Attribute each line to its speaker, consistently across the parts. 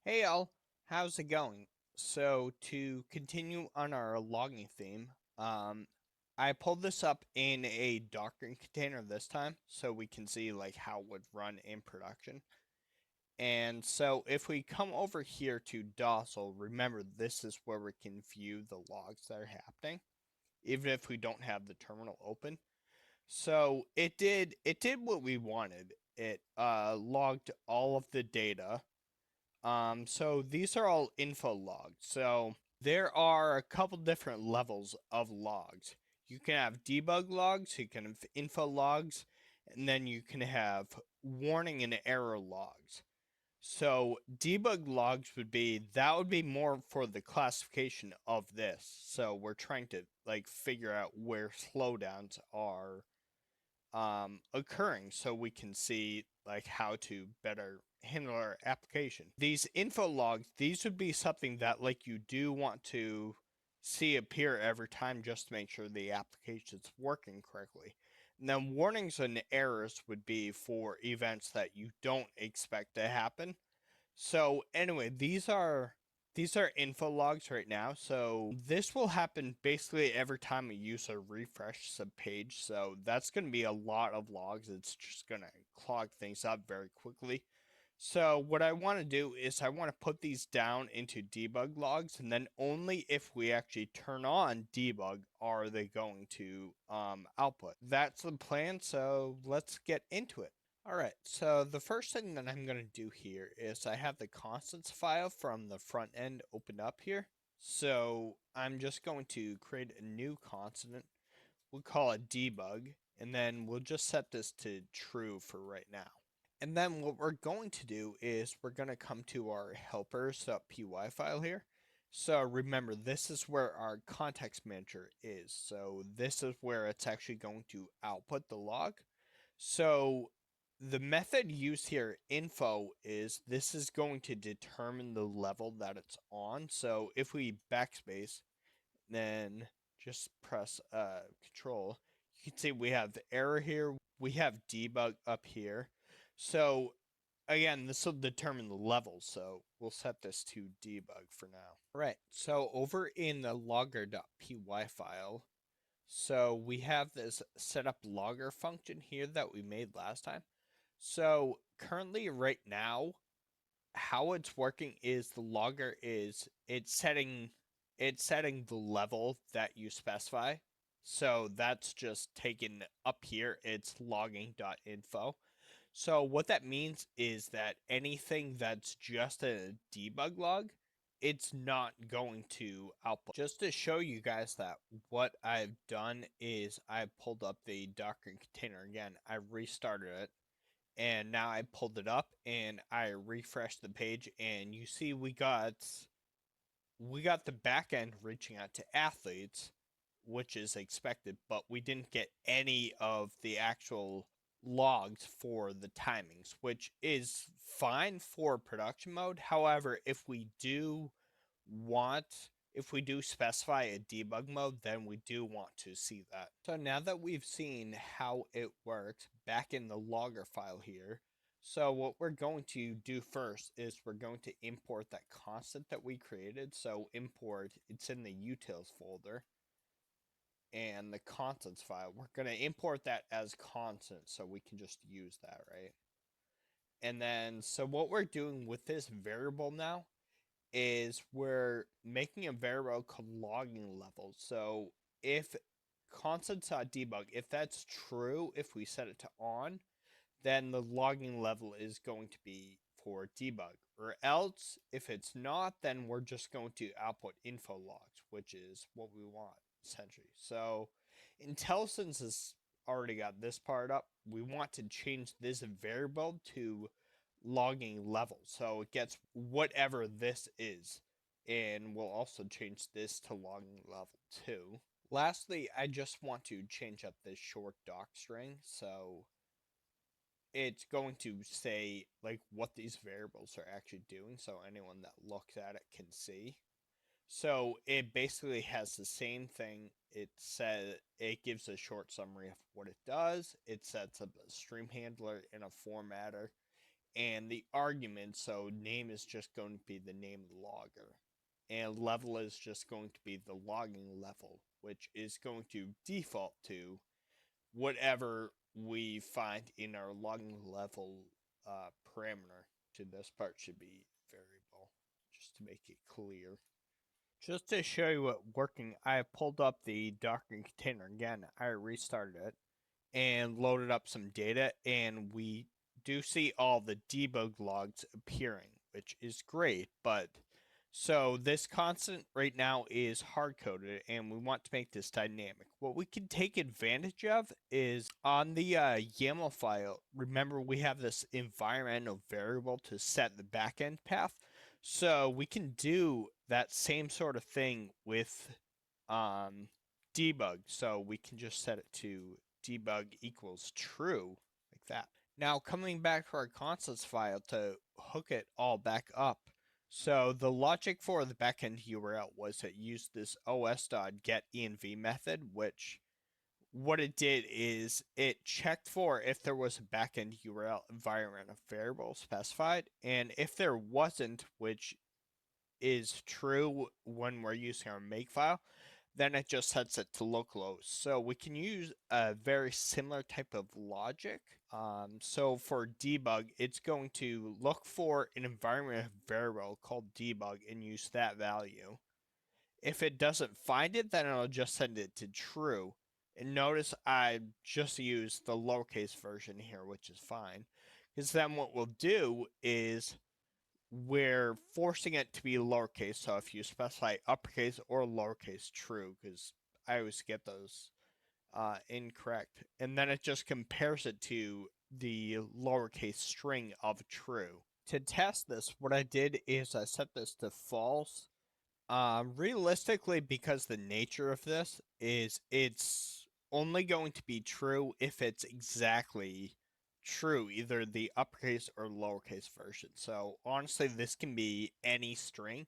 Speaker 1: Hey all, how's it going? So to continue on our logging theme, I pulled this up in a Docker container this time so we can see like how it would run in production. And so if we come over here to docile, remember this is where we can view the logs that are happening, even if we don't have the terminal open. So it did what we wanted. It logged all of the data. So these are all info logs. So there are a couple different levels of logs. You can have debug logs, you can have info logs, and then you can have warning and error logs. So debug logs would be more for the classification of this. So we're trying to like figure out where slowdowns are occurring so we can see like how to better handle our application. These info logs, these would be something that like you do want to see appear every time just to make sure the application's working correctly. And then warnings and errors would be for events that you don't expect to happen. So anyway, these are info logs right now. So this will happen basically every time a user refreshes a page. So that's going to be a lot of logs. It's just going to clog things up very quickly. So what I want to do is I want to put these down into debug logs, and then only if we actually turn on debug are they going to output. That's the plan. So let's get into it. Alright, so the first thing that I'm going to do here is I have the constants file from the front end opened up here. So I'm just going to create a new constant. We'll call it debug, and then we'll just set this to true for right now. And then what we're going to do is we're going to come to our helpers.py file here. So remember, this is where our context manager is. So this is where it's actually going to output the log. So the method used here, info, is this is going to determine the level that it's on. So if we backspace, then just press control, you can see we have the error here. We have debug up here. So again, this will determine the level. So we'll set this to debug for now. All right. So over in the logger.py file, so we have this setup logger function here that we made last time. So currently right now, how it's working is the logger is it's setting the level that you specify. So that's just taken up here, it's logging.info. So what that means is that anything that's just a debug log, it's not going to output. Just to show you guys that what I've done is I pulled up the Docker container again. I restarted it, and now I pulled it up and I refreshed the page, and you see we got the back end reaching out to athletes, which is expected, but we didn't get any of the actual logs for the timings, which is fine for production mode. However, want if we do specify a debug mode, then we do want to see that. So now that we've seen how it works back in the logger file here, so what we're going to do first is we're going to import that constant that we created. So import, it's in the utils folder, and the constants file, we're going to import that as constant so we can just use that, right? And then, so what we're doing with this variable now is we're making a variable called logging level. So if constant.debug, if that's true, if we set it to on, then the logging level is going to be for debug. Or else, if it's not, then we're just going to output info logs, which is what we want, essentially. So IntelliSense has already got this part up. We want to change this variable to logging level. So it gets whatever this is. And we'll also change this to logging level 2. Lastly, I just want to change up this short doc string. So it's going to say like what these variables are actually doing, so anyone that looks at it can see. So it basically has the same thing. It says it gives a short summary of what it does. It sets up a stream handler in a formatter, and the argument, so name is just going to be the name of the logger, and level is just going to be the logging level, which is going to default to whatever we find in our logging level parameter. To this part should be variable, just to make it clear. Just to show you what working, I pulled up the Docker container again. I restarted it and loaded up some data, and we do see all the debug logs appearing, which is great. But so this constant right now is hard coded, and we want to make this dynamic. What we can take advantage of is on the YAML file. Remember, we have this environmental variable to set the backend path. So we can do that same sort of thing with debug. So we can just set it to debug equals true, like that. Now coming back to our constants file to hook it all back up. So the logic for the backend URL was it used this os.getEnv method, which what it did is it checked for if there was a backend URL environment variable specified, and if there wasn't, which is true when we're using our makefile, then it just sets it to localhost. So we can use a very similar type of logic. So for debug, it's going to look for an environment variable called debug and use that value. If it doesn't find it, then it'll just send it to true. And notice I just used the lowercase version here, which is fine. Because then what we'll do is we're forcing it to be lowercase. So if you specify uppercase or lowercase, true, because I always get those incorrect. And then it just compares it to the lowercase string of true. To test this, what I did is I set this to false. Realistically, because the nature of this is it's only going to be true if it's exactly true, either the uppercase or lowercase version. So honestly, this can be any string.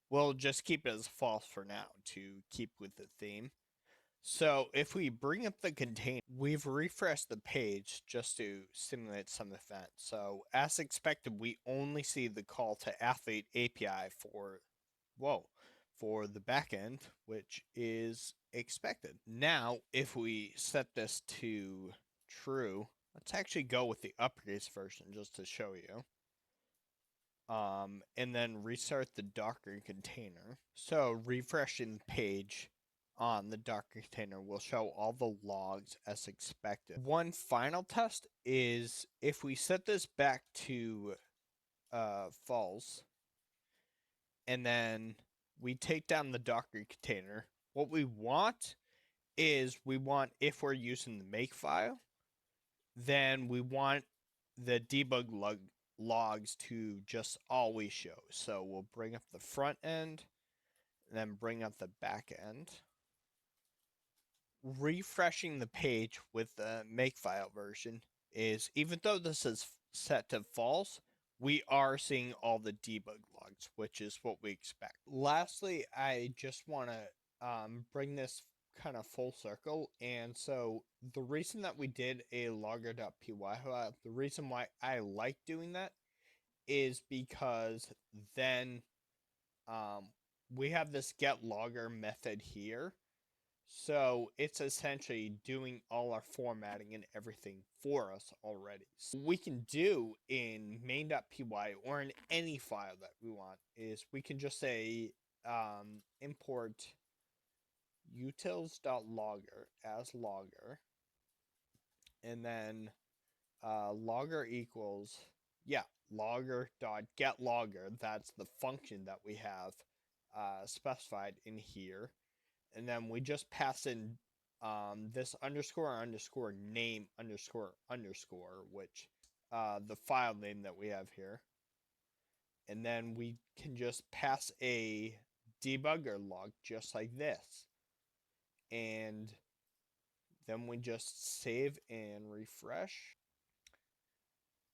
Speaker 1: We'll just keep it as false for now to keep with the theme. So if we bring up the container, we've refreshed the page just to simulate some event. So as expected, we only see the call to athlete API for the backend, which is expected. Now, if we set this to true, let's actually go with the uppercase version just to show you. And then restart the Docker container. So refreshing the page on the Docker container will show all the logs as expected. One final test is if we set this back to false, and then we take down the Docker container, what we want is if we're using the makefile, then we want the debug logs to just always show. So we'll bring up the front end, and then bring up the back end. Refreshing the page with the makefile version is, even though this is set to false, we are seeing all the debug logs, which is what we expect. Lastly, I just want to bring this kind of full circle. And so the reason that we did a logger.py file, the reason why I like doing that is because then we have this get logger method here. So it's essentially doing all our formatting and everything for us already. So what we can do in main.py or in any file that we want is we can just say import utils.logger as logger, and then logger equals logger.getLogger. That's the function that we have specified in here. And then we just pass in this underscore name underscore, which the file name that we have here. And then we can just pass a debugger log just like this. And then we just save and refresh.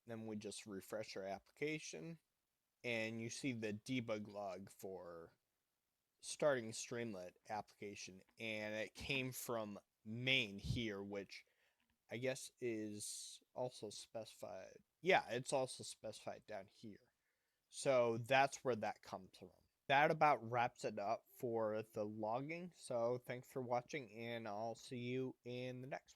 Speaker 1: Then we just refresh our application. And you see the debug log for starting Streamlit application, and it came from main here, which I guess is also specified. Yeah, it's also specified down here. So that's where that comes from. That about wraps it up for the logging. So thanks for watching, and I'll see you in the next one.